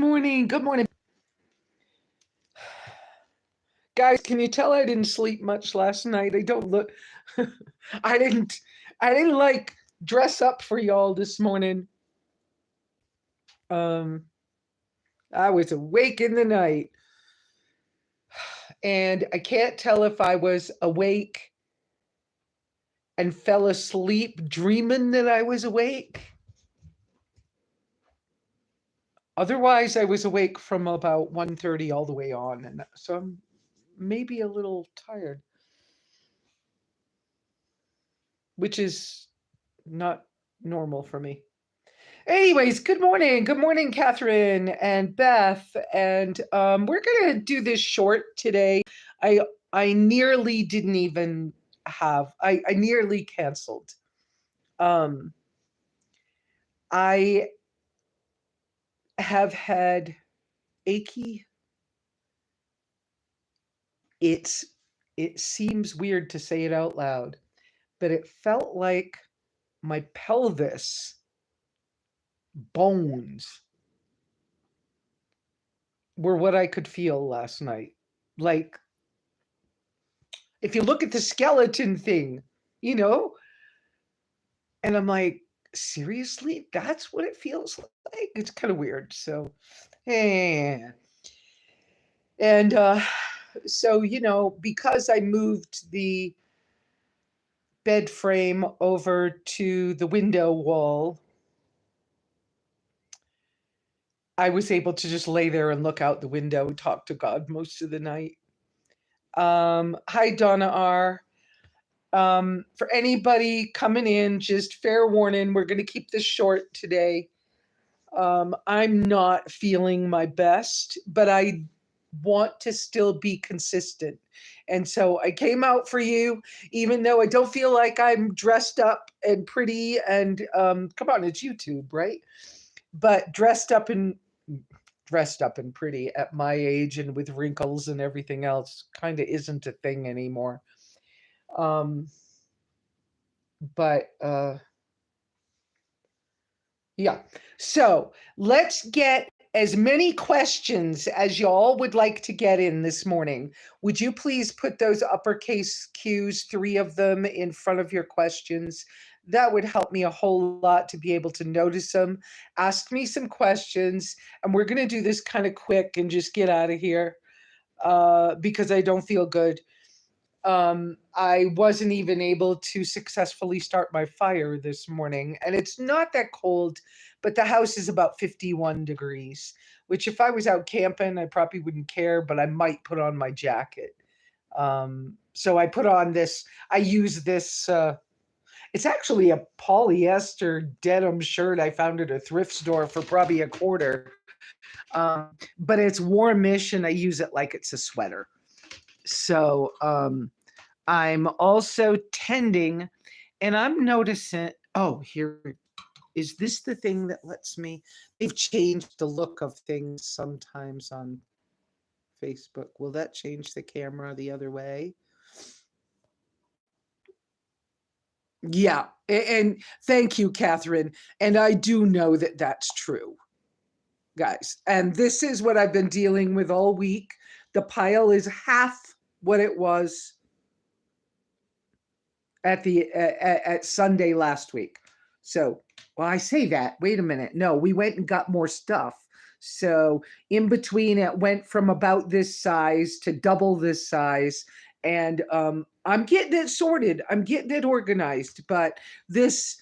morning. Good morning. Guys, can you tell I didn't sleep much last night? I don't look I didn't like dress up for y'all this morning. Um I was awake in the night and I can't tell if I was awake and fell asleep dreaming that I was awake. Otherwise, I was awake from about 1:30 all the way on, and so I'm maybe a little tired, which is not normal for me. Anyways, good morning. Good morning, Catherine and Beth. And we're gonna do this short today. I I nearly didn't even have. I nearly canceled. Um, I have had achy. It's it seems weird to say it out loud, but it felt like my pelvis bones were what I could feel last night. Like if you look at the skeleton thing, you know, and I'm like, seriously, that's what it feels like. It's kind of weird. So, yeah. And so, because I moved the bed frame over to the window wall, I was able to just lay there and look out the window and talk to God most of the night. Hi, Donna R. For anybody coming in, just fair warning, we're going to keep this short today. I'm not feeling my best, but I want to still be consistent. And so I came out for you, even though I don't feel like I'm dressed up and pretty and come on, it's YouTube, right? But dressed up and pretty at my age and with wrinkles and everything else kind of isn't a thing anymore. Um, but yeah. So let's get as many questions as y'all would like to get in this morning. Would you please put those uppercase Qs, 3 of them, in front of your questions? That would help me a whole lot to be able to notice them. Ask me some questions, and we're going to do this kind of quick and just get out of here because I don't feel good. I wasn't even able to successfully start my fire this morning, and it's not that cold, but the house is about 51 degrees, which if I was out camping, I probably wouldn't care, but I might put on my jacket. So I put on this, I use this, it's actually a polyester denim shirt I found at a thrift store for probably a quarter. But it's warmish and I use it like it's a sweater. So I'm also tending, and I'm noticing, oh, here, is this the thing that lets me? They've changed the look of things sometimes on Facebook. Will that change the camera the other way? Yeah, and thank you, Catherine. And I do know that that's true, guys. And this is what I've been dealing with all week. The pile is half what it was at Sunday last week. So, well, I say that. Wait a minute. No, we went and got more stuff. So in between, it went from about this size to double this size, and I'm getting it sorted. I'm getting it organized. But this,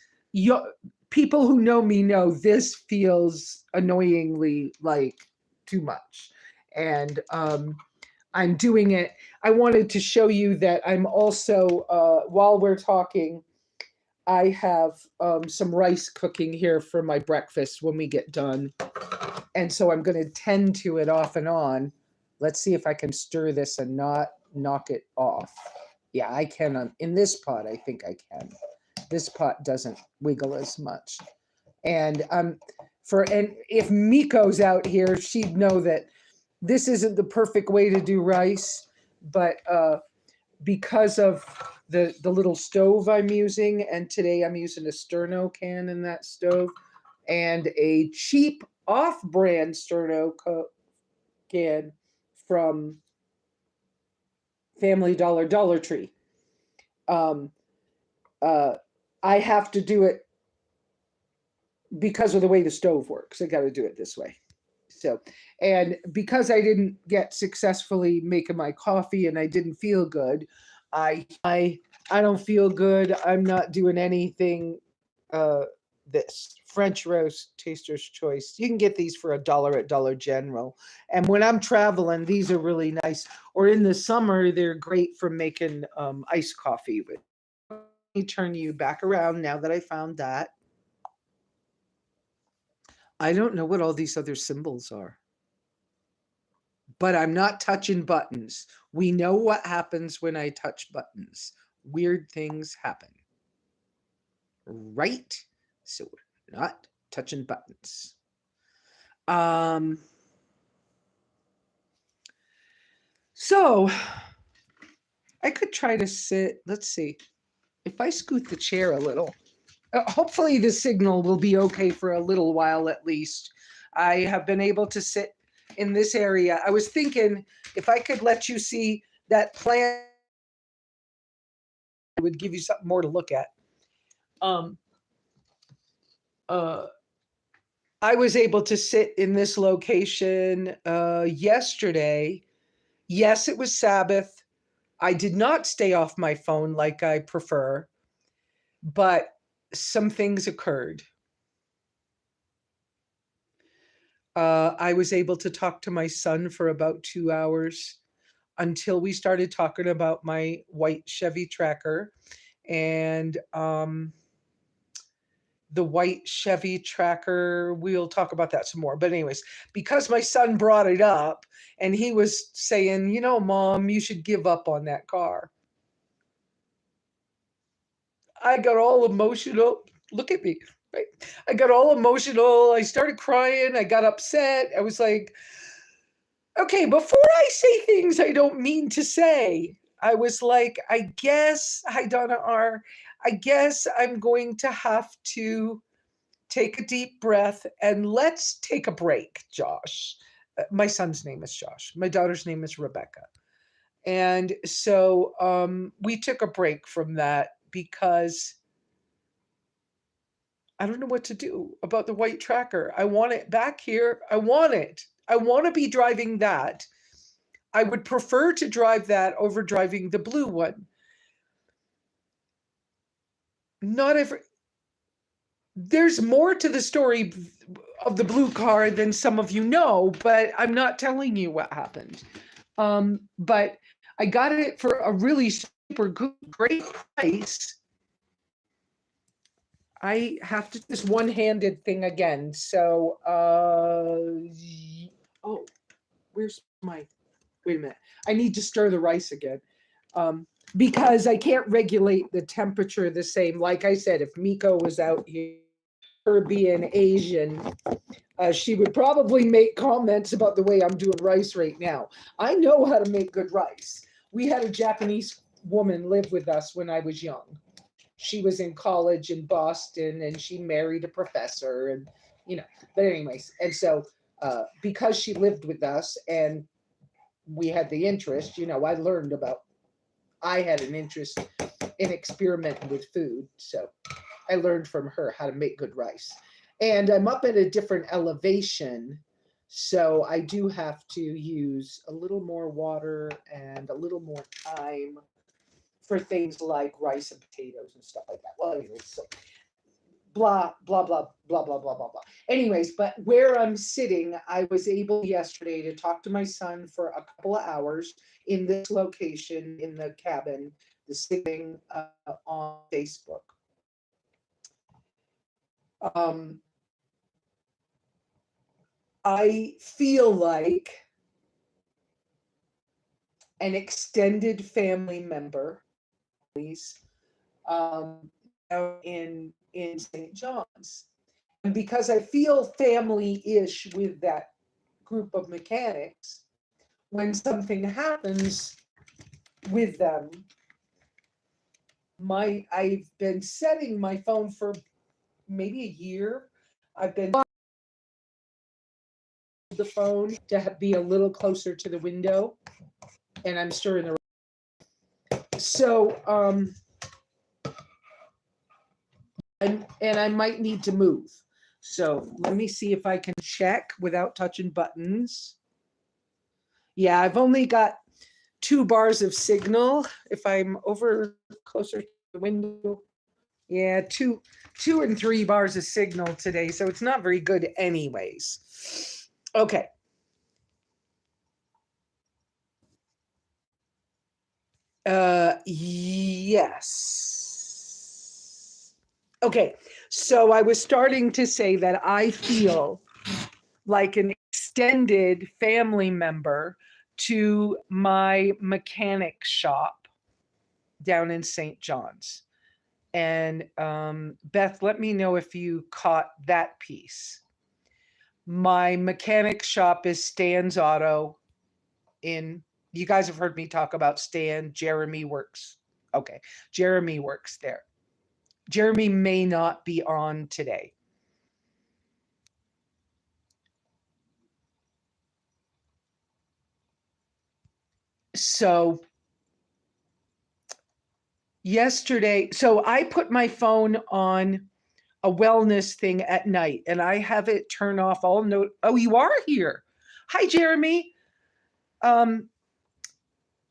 people who know me know this feels annoyingly like too much, and I'm doing it. I wanted to show you that I'm also, while we're talking, I have some rice cooking here for my breakfast when we get done. And so I'm going to tend to it off and on. Let's see if I can stir this and not knock it off. Yeah, I can. In this pot, I think I can. This pot doesn't wiggle as much. And if Miko's out here, she'd know that this isn't the perfect way to do rice, but because of the little stove I'm using, and today I'm using a sterno can in that stove, and a cheap off-brand Sourdough can from Family Dollar, Dollar Tree. Um, I have to do it because of the way the stove works. I got to do it this way. So, and because I didn't get successfully making my coffee and I didn't feel good, I don't feel good. I'm not doing anything. Uh, this French roast taster's choice. You can get these for $1 at Dollar General. And when I'm traveling, these are really nice. Or in the summer, they're great for making iced coffee with. Let me turn you back around now that I found that. I don't know what all these other symbols are, but I'm not touching buttons. We know what happens when I touch buttons. Weird things happen. Right? So we're not touching buttons. So I could try to sit. Let's see. If I scoot the chair a little, hopefully the signal will be okay for a little while at least. I have been able to sit in this area. I was thinking if I could let you see that plant, it would give you something more to look at. I was able to sit in this location yesterday. Yes, it was Sabbath. I did not stay off my phone like I prefer, but some things occurred. I was able to talk to my son for about 2 hours until we started talking about my white Chevy Tracker. And the white Chevy Tracker, we'll talk about that some more. But anyways, because my son brought it up and he was saying, you know, Mom, you should give up on that car. I got all emotional. Look at me, right? I got all emotional. I started crying. I got upset. I was like, okay, before I say things I don't mean to say, I was like, I guess, hi, Donna R. I guess I'm going to have to take a deep breath and let's take a break, Josh. My son's name is Josh. My daughter's name is Rebecca. And so we took a break from that because I don't know what to do about the white tracker. I want it back here. I want it. I want to be driving that. I would prefer to drive that over driving the blue one. Not every There's more to the story of the blue car than some of you know, but I'm not telling you what happened. But I got it for a really super good, great price. I have to do this one-handed thing again. So, oh, where's my, wait a minute. I need to stir the rice again. Because I can't regulate the temperature the same. Like I said, if Miko was out here, her being Asian, she would probably make comments about the way I'm doing rice right now. I know how to make good rice. We had a Japanese woman live with us when I was young. She was in college in Boston and she married a professor and, you know, but anyways. And so because she lived with us and we had the interest, you know, I had an interest in experimenting with food. So I learned from her how to make good rice. And I'm up at a different elevation, so I do have to use a little more water and a little more time for things like rice and potatoes and stuff like that. Well, anyways, so blah, blah, blah, blah, blah, blah, blah, blah. Anyways, but where I'm sitting, I was able yesterday to talk to my son for a couple of hours in this location, in the cabin, the sitting on Facebook. I feel like an extended family member, um, in St. John's, and because I feel family-ish with that group of mechanics, when something happens with them, I've been setting my phone for maybe a year. I've been the phone to be a little closer to the window, and I'm stirring the. So, and I might need to move. So let me see if I can check without touching buttons. Yeah, I've only got 2 bars of signal. If I'm over closer to the window, yeah, 2 and 3 bars of signal today. So it's not very good anyways. Okay. Yes. Okay. So I was starting to say that I feel like an extended family member to my mechanic shop down in St. John's. And Beth, let me know if you caught that piece. My mechanic shop is Stan's Auto in, you guys have heard me talk about Stan. Jeremy works. Okay. Jeremy works there. Jeremy may not be on today. So yesterday, so I put my phone on a wellness thing at night and I have it turn off all note. Oh, you are here. Hi, Jeremy.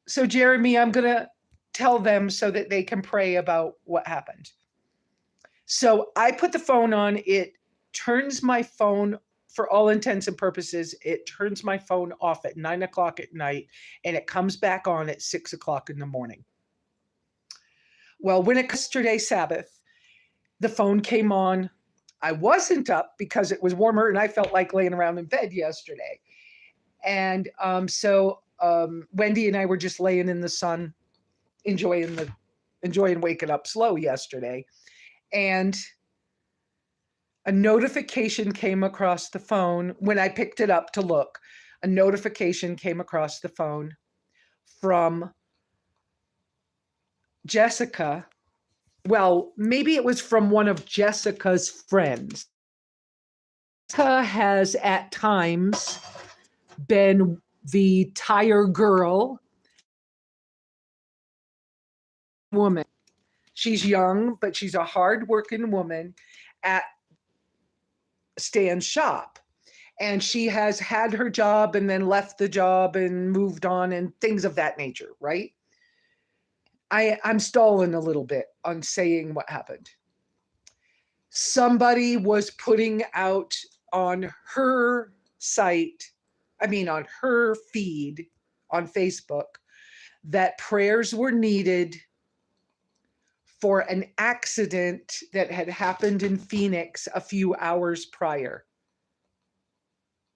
So Jeremy, I'm going to tell them so that they can pray about what happened. So I put the phone on, it turns my phone, for all intents and purposes, it turns my phone off at 9 o'clock at night and it comes back on at 6 o'clock in the morning. Well, when it yesterday Sabbath, the phone came on. I wasn't up because it was warmer and I felt like laying around in bed yesterday. And so Wendy and I were just laying in the sun, enjoying waking up slow yesterday. And a notification came across the phone when I picked it up to look. A notification came across the phone from Jessica. Well, maybe it was from one of Jessica's friends. Jessica has at times been the tire girl woman. She's young, but she's a hardworking woman at Stan's shop. And she has had her job and then left the job and moved on and things of that nature, right? I'm stalling a little bit on saying what happened. Somebody was putting out on her site, on her feed on Facebook, that prayers were needed for an accident that had happened in Phoenix a few hours prior.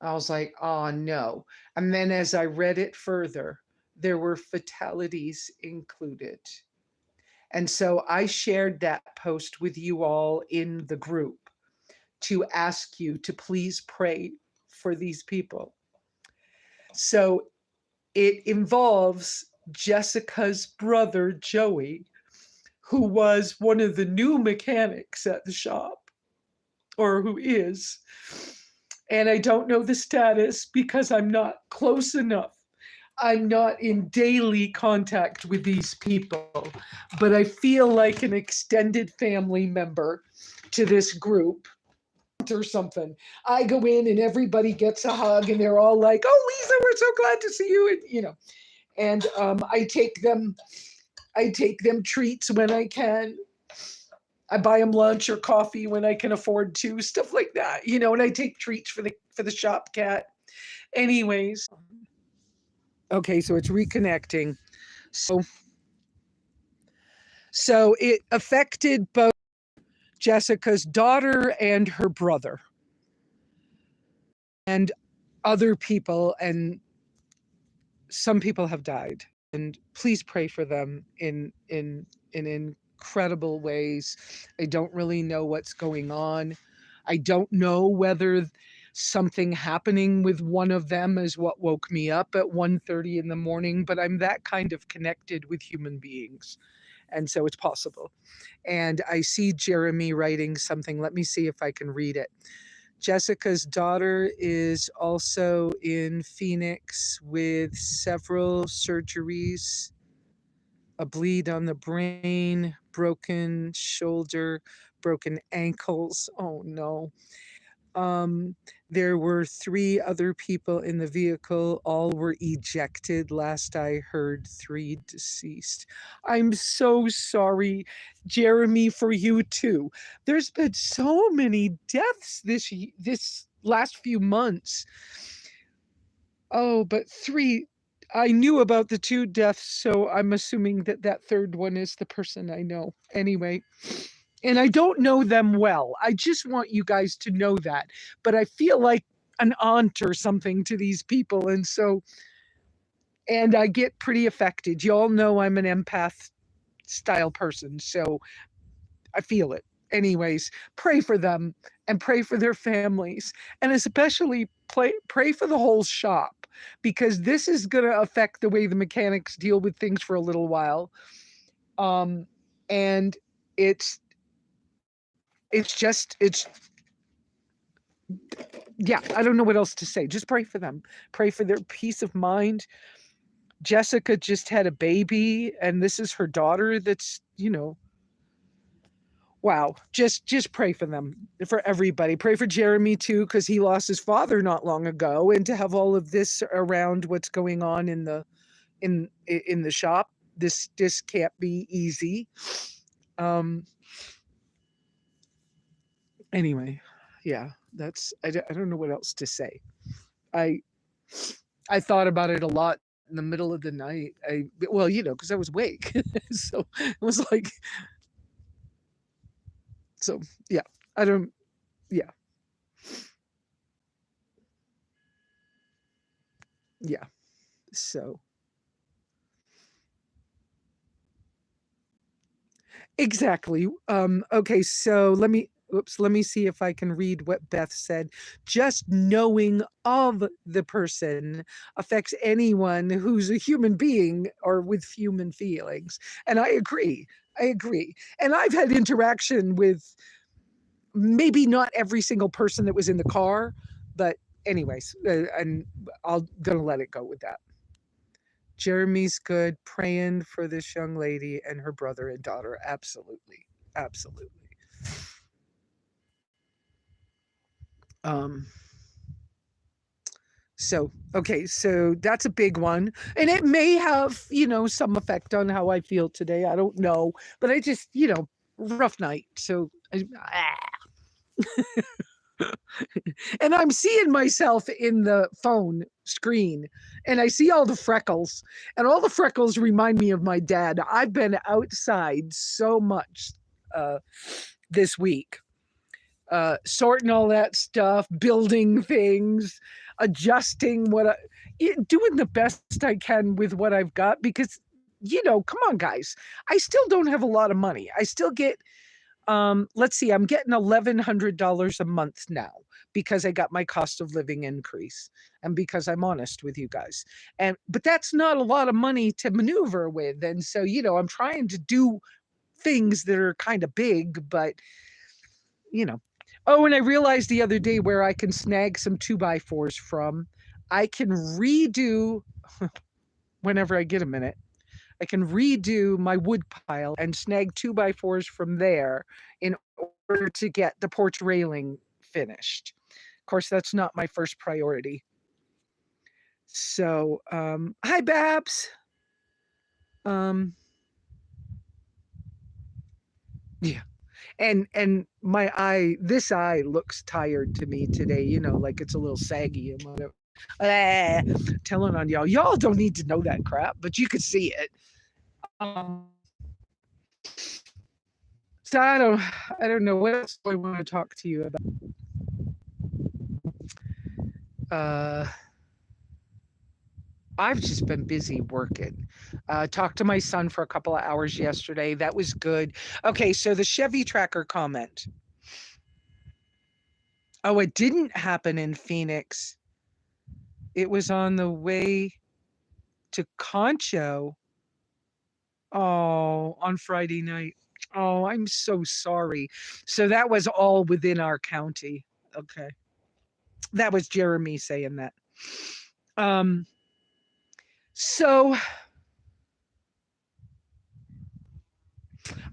I was like, oh no. And then as I read it further, there were fatalities included. And so I shared that post with you all in the group to ask you to please pray for these people. So it involves Jessica's brother, Joey, who was one of the new mechanics at the shop, or who is. And I don't know the status because I'm not close enough. I'm not in daily contact with these people, but I feel like an extended family member to this group or something. I go in and everybody gets a hug and they're all like, oh, Lesa, we're so glad to see you. And I take them treats when I can. I buy them lunch or coffee when I can afford to, stuff like that, and I take treats for the shop cat. Anyways. Okay, so it's reconnecting. So it affected both Jessica's daughter and her brother and other people, and some people have died. And please pray for them in incredible ways. I don't really know what's going on. I don't know whether something happening with one of them is what woke me up at 1:30 in the morning, but I'm that kind of connected with human beings. And so it's possible. And I see Jeremy writing something. Let me see if I can read it. Jessica's daughter is also in Phoenix with several surgeries, a bleed on the brain, broken shoulder, broken ankles. Oh no. Um, there were three other people in the vehicle. All were ejected. Last I heard, three deceased. I'm so sorry, Jeremy, for you too. There's been so many deaths this last few months. Oh, but three. I knew about the two deaths, so I'm assuming that that third one is the person I know. Anyway, and I don't know them well. I just want you guys to know that. But I feel like an aunt or something to these people. And I get pretty affected. You all know I'm an empath style person. So I feel it. Anyways, pray for them and pray for their families. And especially pray for the whole shop, because this is going to affect the way the mechanics deal with things for a little while. And it's it's yeah, I don't know what else to say. Just pray for them. Pray for their peace of mind. Jessica just had a baby, and this is her daughter that's, wow. Just pray for them, for everybody. Pray for Jeremy too, because he lost his father not long ago, and to have all of this around what's going on in the shop, this can't be easy. Um anyway, yeah, I don't know what else to say. I I thought about it a lot in the middle of the night. Well, because I was awake. So it was like, so yeah, I don't, yeah, yeah. So exactly. Okay, so let me see if I can read what Beth said. Just knowing of the person affects anyone who's a human being or with human feelings. And I agree. I agree. And I've had interaction with maybe not every single person that was in the car, but anyways, and I'll gonna let it go with that. Jeremy's good, praying for this young lady and her brother and daughter. Absolutely. Absolutely. Um, so, okay, so that's a big one. And it may have, some effect on how I feel today. I don't know. But I just, rough night. So, and I'm seeing myself in the phone screen, and I see all the freckles, and all the freckles remind me of my dad. I've been outside so much uh, this week, sorting all that stuff, building things, adjusting doing the best I can with what I've got, because, come on, guys, I still don't have a lot of money. I still get let's see, I'm getting $1,100 a month now because I got my cost of living increase and because I'm honest with you guys. But that's not a lot of money to maneuver with. And so, I'm trying to do things that are kind of big, but you know. Oh, and I realized the other day where I can snag some 2x4s from. I can redo whenever I get a minute. I can redo my wood pile and snag 2x4s from there in order to get the porch railing finished. Of course, that's not my first priority. So, hi, Babs. Um, yeah, and this eye looks tired to me today. Like it's a little saggy and whatever. Ah, telling on y'all. Y'all don't need to know that crap, but you could see it. Um, So I don't know what else do I want to talk to you about. Uh, I've just been busy working. Talked to my son for a couple of hours yesterday. That was good. Okay, so the Chevy Tracker comment. Oh, it didn't happen in Phoenix. It was on the way to Concho. Oh, on Friday night. Oh, I'm so sorry. So that was all within our county. Okay. That was Jeremy saying that. So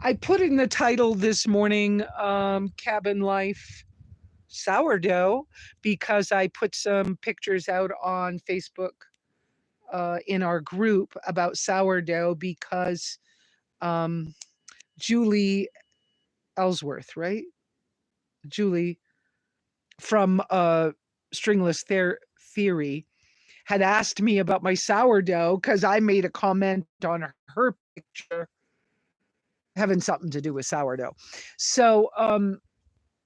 I put in the title this morning, Cabin Life Sourdough, because I put some pictures out on Facebook in our group about sourdough because Julie Ellsworth, right? Julie from Stringless Theory had asked me about my sourdough because I made a comment on her picture having something to do with sourdough. So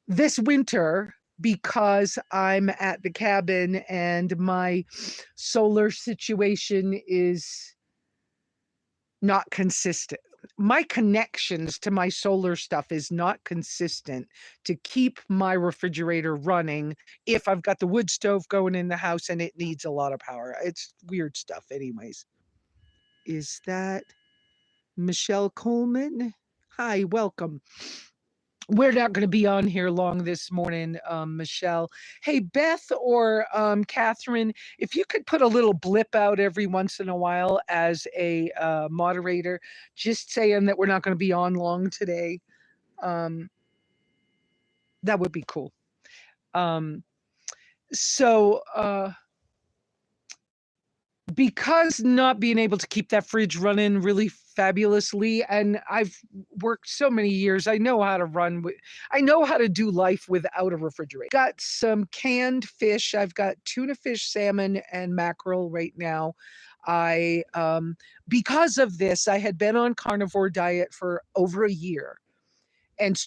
this winter, because I'm at the cabin and my solar situation is not consistent. My connections to my solar stuff is not consistent to keep my refrigerator running if I've got the wood stove going in the house and it needs a lot of power. It's weird stuff anyways. Is that Michelle Coleman? Hi, welcome. We're not going to be on here long this morning, Michelle. Hey, Beth or Catherine, if you could put a little blip out every once in a while as a moderator, just saying that we're not going to be on long today, that would be cool. Because not being able to keep that fridge running really fabulously, and I've worked so many years, I know how to do life without a refrigerator. Got some canned fish. I've got tuna fish, salmon, and mackerel right now. Because of this, I had been on carnivore diet for over a year and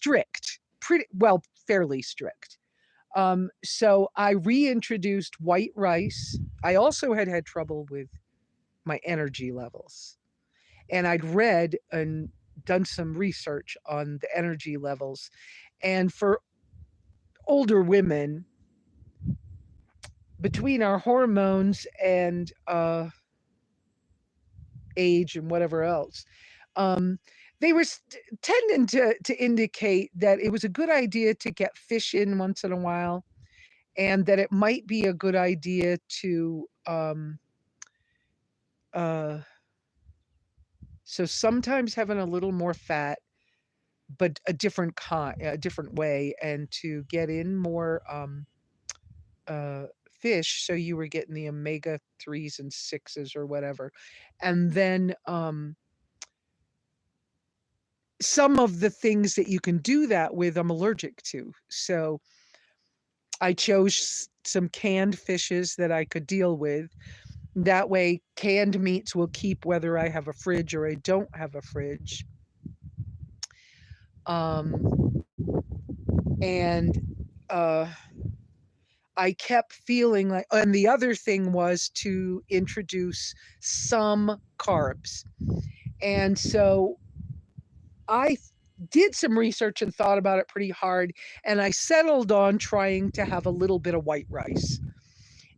fairly strict. So I reintroduced white rice. I also had trouble with my energy levels. And I'd read and done some research on the energy levels. And for older women, between our hormones and age and whatever else, they were tending to indicate that it was a good idea to get fish in once in a while, and that it might be a good idea to so sometimes having a little more fat, but a different way, and to get in more fish, so you were getting the omega 3s and 6s or whatever. And then some of the things that you can do that with, I'm allergic to. So I chose some canned fishes that I could deal with. That way, canned meats will keep whether I have a fridge or I don't have a fridge. And I kept feeling like, and the other thing was to introduce some carbs. And so I did some research and thought about it pretty hard, and I settled on trying to have a little bit of white rice.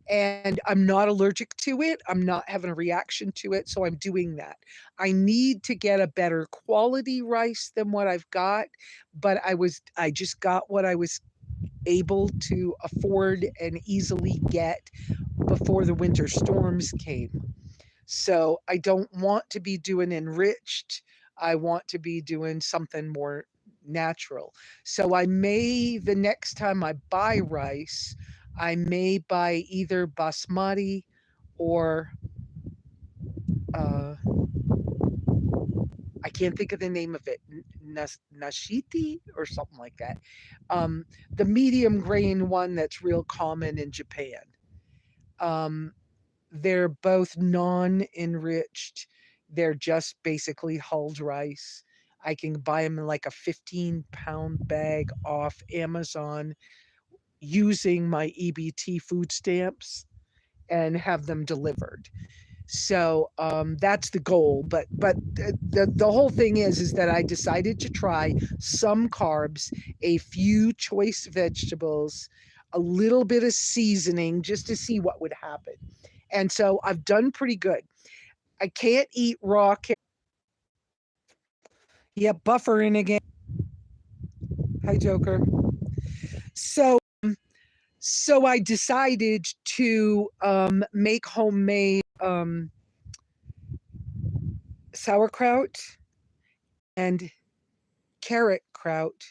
And I'm not allergic to it. I'm not having a reaction to it. So I'm doing that. I need to get a better quality rice than what I've got, but I just got what I was able to afford and easily get before the winter storms came. So I don't want to be doing enriched. I want to be doing something more natural. So the next time I buy rice, I may buy either basmati or I can't think of the name of it, nashiti or something like that. The medium grain one that's real common in Japan. They're both non-enriched. They're just basically hulled rice. I can buy them in like a 15-pound bag off Amazon using my EBT food stamps and have them delivered. So that's the goal. But the whole thing is that I decided to try some carbs, a few choice vegetables, a little bit of seasoning just to see what would happen. And so I've done pretty good. I can't eat raw carrots. Yeah, buffering again. Hi, Joker. So So I decided to make homemade sauerkraut and carrot kraut,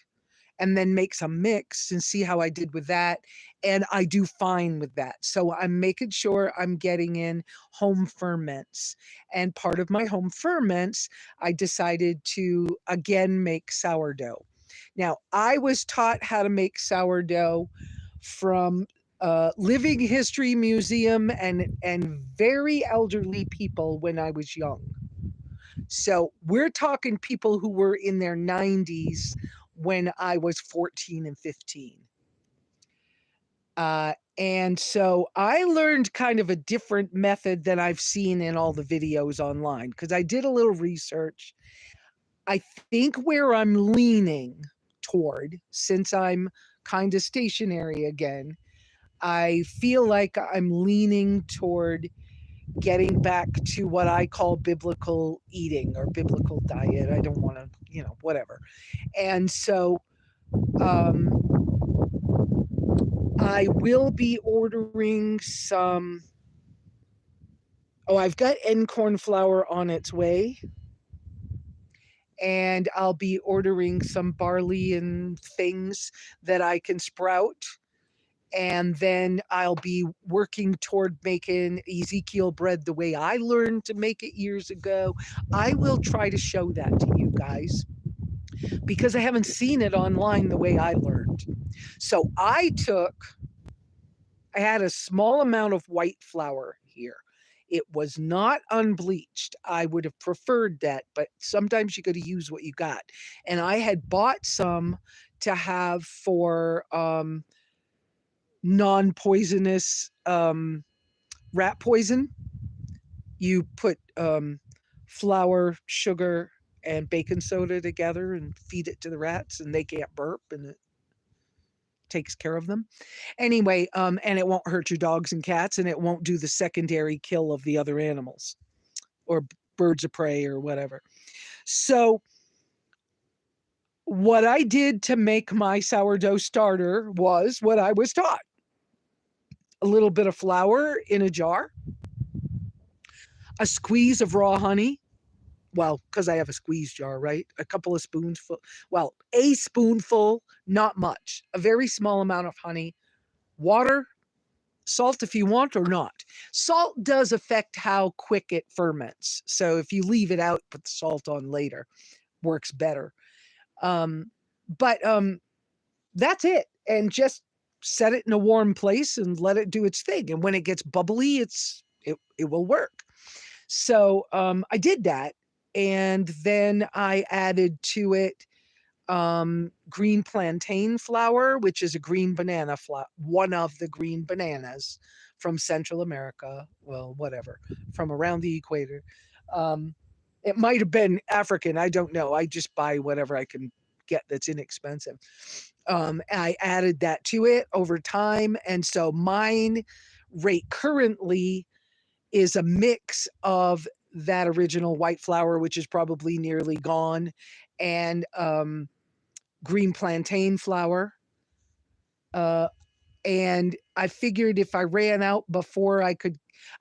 and then make some mix and see how I did with that. And I do fine with that. So I'm making sure I'm getting in home ferments. And part of my home ferments, I decided to again make sourdough. Now, I was taught how to make sourdough from Living History Museum and very elderly people when I was young. So we're talking people who were in their 90s when I was 14 and 15. And so I learned kind of a different method than I've seen in all the videos online because I did a little research. I think where I'm leaning toward, since I'm kind of stationary again, I feel like I'm leaning toward getting back to what I call biblical eating or biblical diet. I don't want to, whatever. And so I will be ordering some. Oh, I've got corn flour on its way. And I'll be ordering some barley and things that I can sprout. And then I'll be working toward making Ezekiel bread the way I learned to make it years ago. I will try to show that to you guys because I haven't seen it online the way I learned. So I had a small amount of white flour here. It was not unbleached. I would have preferred that, but sometimes you got to use what you got. And I had bought some to have for non-poisonous rat poison. You put flour, sugar, and baking soda together and feed it to the rats, and they can't burp, and it takes care of them. Anyway, and it won't hurt your dogs and cats, and it won't do the secondary kill of the other animals or birds of prey or whatever. So what I did to make my sourdough starter was what I was taught. A little bit of flour in a jar, a squeeze of raw honey. Well, because I have a squeeze jar, right? A couple of spoonfuls. Well, a spoonful, not much. A very small amount of honey, water, salt if you want or not. Salt does affect how quick it ferments. So if you leave it out, put the salt on later, works better. But that's it. And just set it in a warm place and let it do its thing. And when it gets bubbly, it will work. So I did that. And then I added to it green plantain flour, which is a green banana flour, one of the green bananas from Central America. Well, whatever, from around the equator. It might have been African. I don't know. I just buy whatever I can get that's inexpensive. I added that to it over time. And so mine rate currently is a mix of that original white flour, which is probably nearly gone, and green plantain flour. And I figured if I ran out before I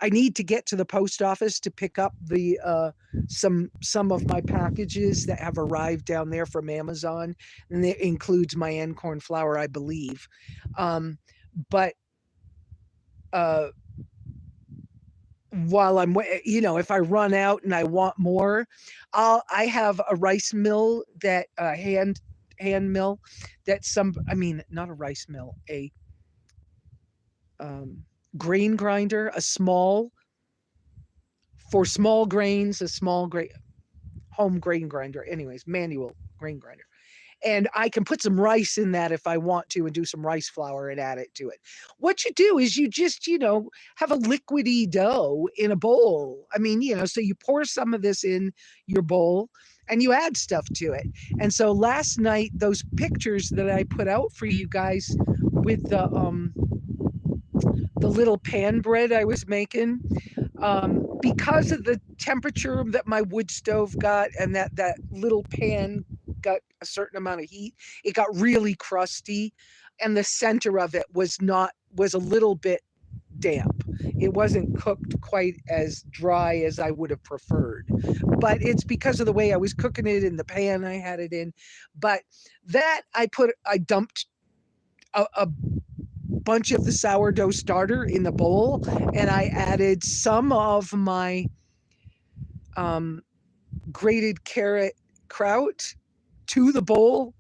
need to get to the post office to pick up the some of my packages that have arrived down there from Amazon, and it includes my corn flour, I believe. But while I'm, if I run out and I want more, I have a rice mill that hand mill that not a rice mill, a grain grinder, for small grains, home grain grinder, anyways, manual grain grinder. And I can put some rice in that if I want to and do some rice flour and add it to it. What you do is you just, have a liquidy dough in a bowl. So you pour some of this in your bowl and you add stuff to it. And so last night, those pictures that I put out for you guys with the little pan bread I was making, because of the temperature that my wood stove got and that little pan got a certain amount of heat, it got really crusty, and the center of it was not was a little bit damp. It wasn't cooked quite as dry as I would have preferred. But it's because of the way I was cooking it in the pan I had it in. But that I dumped a bunch of the sourdough starter in the bowl, and I added some of my grated carrot kraut to the bowl.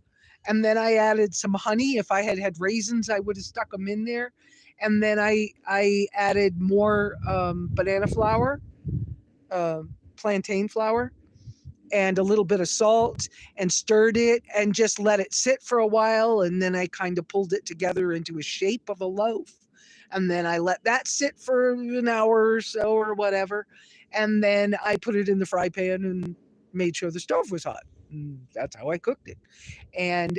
And then I added some honey. If I had had raisins, I would have stuck them in there. And then I added more banana flour, plantain flour, and a little bit of salt, and stirred it and just let it sit for a while. And then I kind of pulled it together into a shape of a loaf. And then I let that sit for an hour or so or whatever. And then I put it in the fry pan and made sure the stove was hot. And that's how I cooked it. And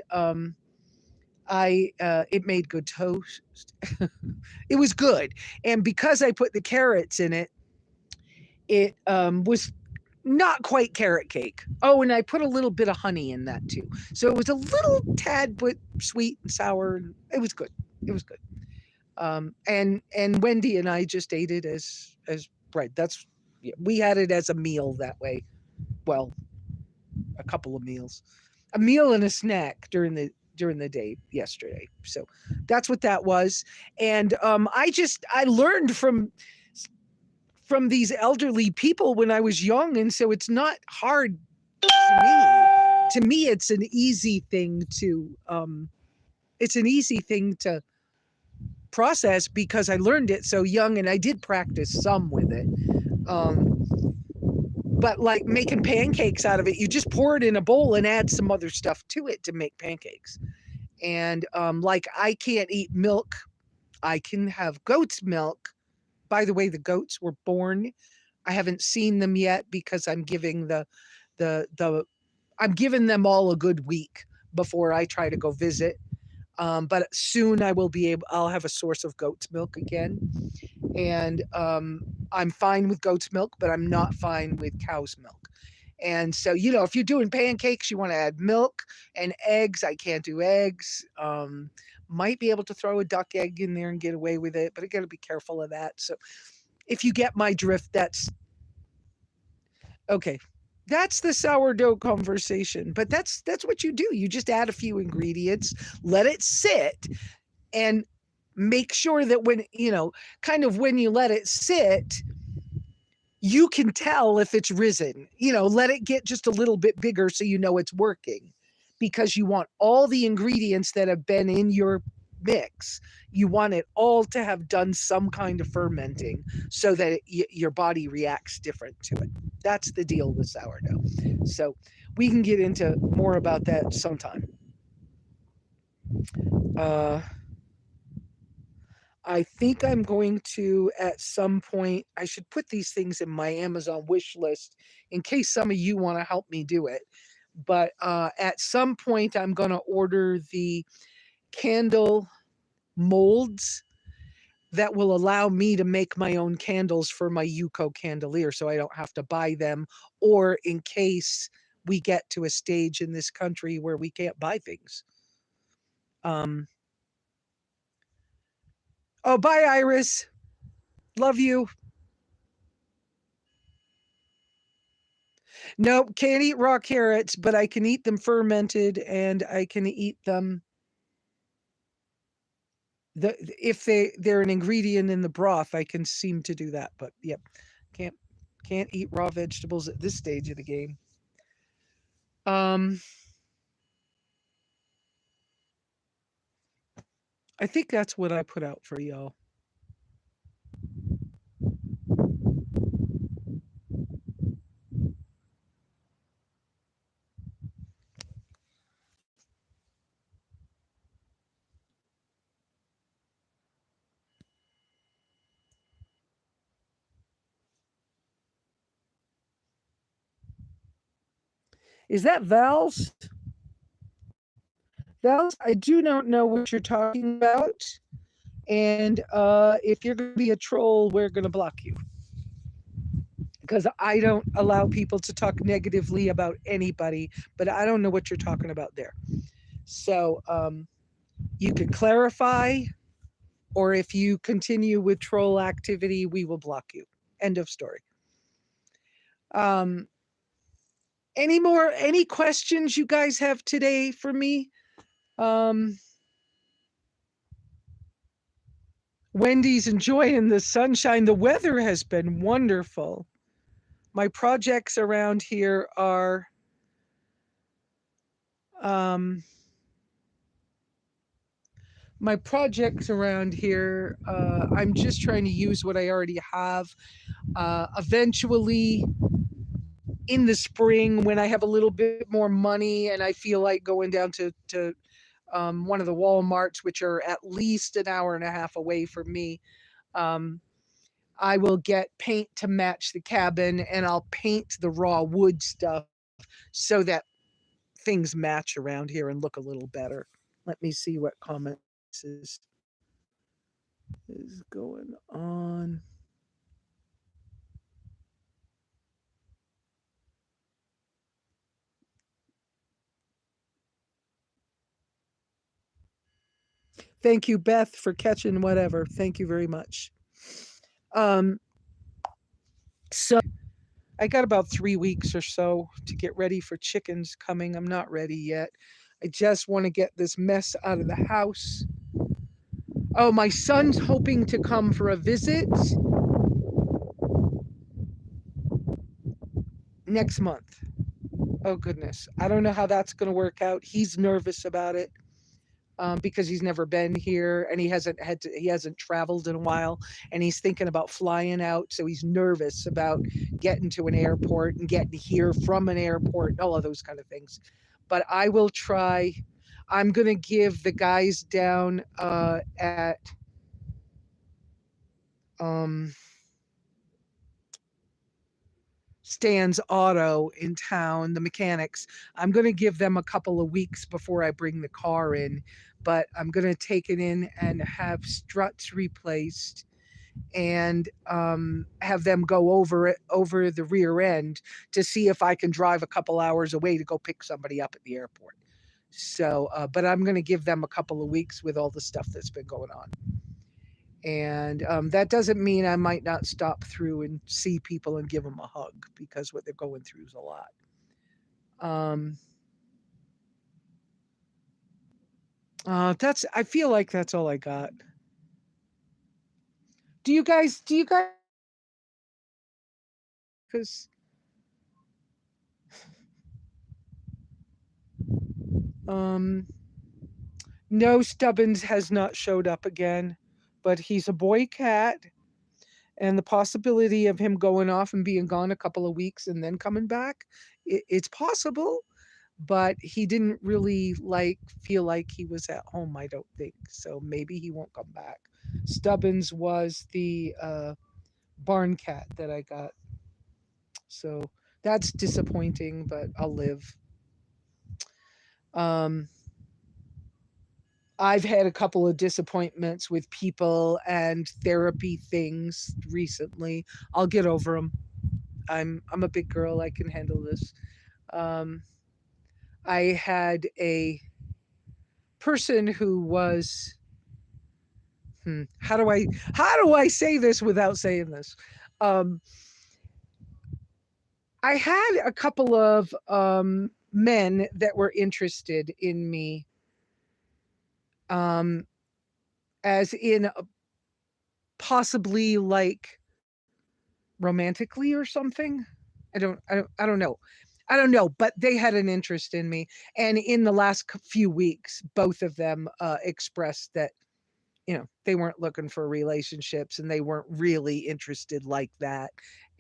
it made good toast. It was good. And because I put the carrots in it, it was not quite carrot cake. Oh, and I put a little bit of honey in that too. So it was a little tad bit sweet and sour. It was good. It was good. And Wendy and I just ate it as bread. We had it as a meal that way. Well, a couple of meals, a meal and a snack during the day yesterday. So that's what that was. And I learned from these elderly people when I was young, and so it's not hard to me. To me, it's an easy thing to process because I learned it so young, and I did practice some with it. But like making pancakes out of it, you just pour it in a bowl and add some other stuff to it to make pancakes. And like I can't eat milk. I can have goat's milk. By the way, the goats were born. I haven't seen them yet because I'm giving I'm giving them all a good week before I try to go visit. But soon I'll have a source of goat's milk again. And I'm fine with goat's milk, but I'm not fine with cow's milk. And so, if you're doing pancakes, you want to add milk and eggs. I can't do eggs. Might be able to throw a duck egg in there and get away with it, but I got to be careful of that. So if you get my drift, that's okay. That's the sourdough conversation, but that's what you do. You just add a few ingredients, let it sit, and make sure that when you let it sit, you can tell if it's risen. Let it get just a little bit bigger so it's working, because you want all the ingredients that have been in your mix. You want it all to have done some kind of fermenting so that your body reacts different to it. That's the deal with sourdough. So we can get into more about that sometime. I think I'm going to, at some point, I should put these things in my Amazon wish list in case some of you want to help me do it. But at some point, I'm going to order the candle molds that will allow me to make my own candles for my Yuko candelier, so I don't have to buy them, or in case we get to a stage in this country where we can't buy things. Oh, bye, Iris. Love you. Nope, can't eat raw carrots, but I can eat them fermented, and I can eat them if they're an ingredient in the broth. I can seem to do that, but yep, can't eat raw vegetables at this stage of the game. I think that's what I put out for y'all. Is that Val's? Val's, I do not know what you're talking about. And if you're going to be a troll, we're going to block you. Because I don't allow people to talk negatively about anybody, but I don't know what you're talking about there. So you can clarify, or if you continue with troll activity, we will block you. End of story. Um, any questions you guys have today for me? Um, Wendy's enjoying the sunshine. The weather has been wonderful. My projects around here are um, I'm just trying to use what I already have. Eventually, in the spring, when I have a little bit more money and I feel like going down to one of the Walmarts, which are at least an hour and a half away from me, um, I will get paint to match the cabin, and I'll paint the raw wood stuff so that things match around here and look a little better. Let me see what comments is going on. Thank you, Beth, for catching whatever. Thank you very much. Um, so I got about 3 weeks or so to get ready for chickens coming. I'm not ready yet. I just want to get this mess out of the house. Oh, my son's hoping to come for a visit next month. Oh goodness, I don't know how that's going to work out. He's nervous about it because he's never been here and he hasn't traveled in a while, and he's thinking about flying out. So he's nervous about getting to an airport and getting here from an airport and all of those kind of things. But I will try. I'm going to give the guys down at um, Stan's Auto in town, the mechanics. I'm going to give them a couple of weeks before I bring the car in, but I'm going to take it in and have struts replaced and have them go over the rear end to see if I can drive a couple hours away to go pick somebody up at the airport. So, but I'm going to give them a couple of weeks with all the stuff that's been going on. And that doesn't mean I might not stop through and see people and give them a hug, because what they're going through is a lot. I feel like that's all I got. Do you guys, because um, no, Stubbins has not showed up again, but he's a boy cat, and the possibility of him going off and being gone a couple of weeks and then coming back, it's possible. But he didn't really feel like he was at home, I don't think. So maybe he won't come back. Stubbins was the barn cat that I got. So that's disappointing, but I'll live. Um, I've had a couple of disappointments with people and therapy things recently. I'll get over them. I'm a big girl. I can handle this. Um, I had a person who was how do I say this without saying this? Um, I had a couple of men that were interested in me, um, as in possibly romantically or something. I don't know. I don't know, but they had an interest in me, and in the last few weeks, both of them expressed that they weren't looking for relationships and they weren't really interested like that.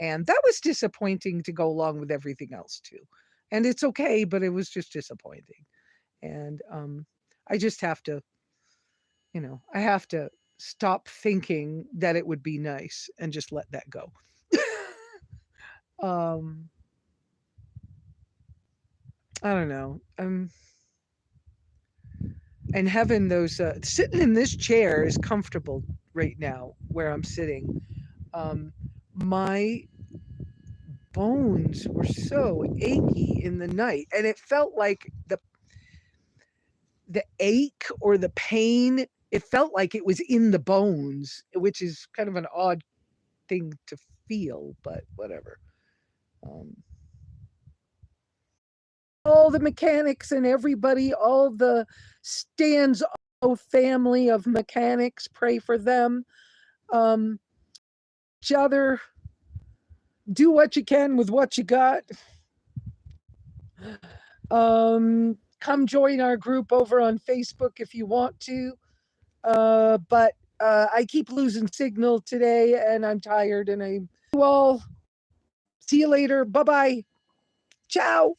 And that was disappointing to go along with everything else too. And it's okay, but it was just disappointing. And I just have to, I have to stop thinking that it would be nice and just let that go. um, I don't know. And having those sitting in this chair is comfortable right now where I'm sitting. My bones were so achy in the night, and it felt like the ache or the pain it felt like it was in the bones, which is kind of an odd thing to feel, but whatever. All the mechanics and everybody, all the Stan's family of mechanics, pray for them. Each other, do what you can with what you got. Come join our group over on Facebook if you want to. But I keep losing signal today and I'm tired, and I, well, see you later. Bye bye. Ciao.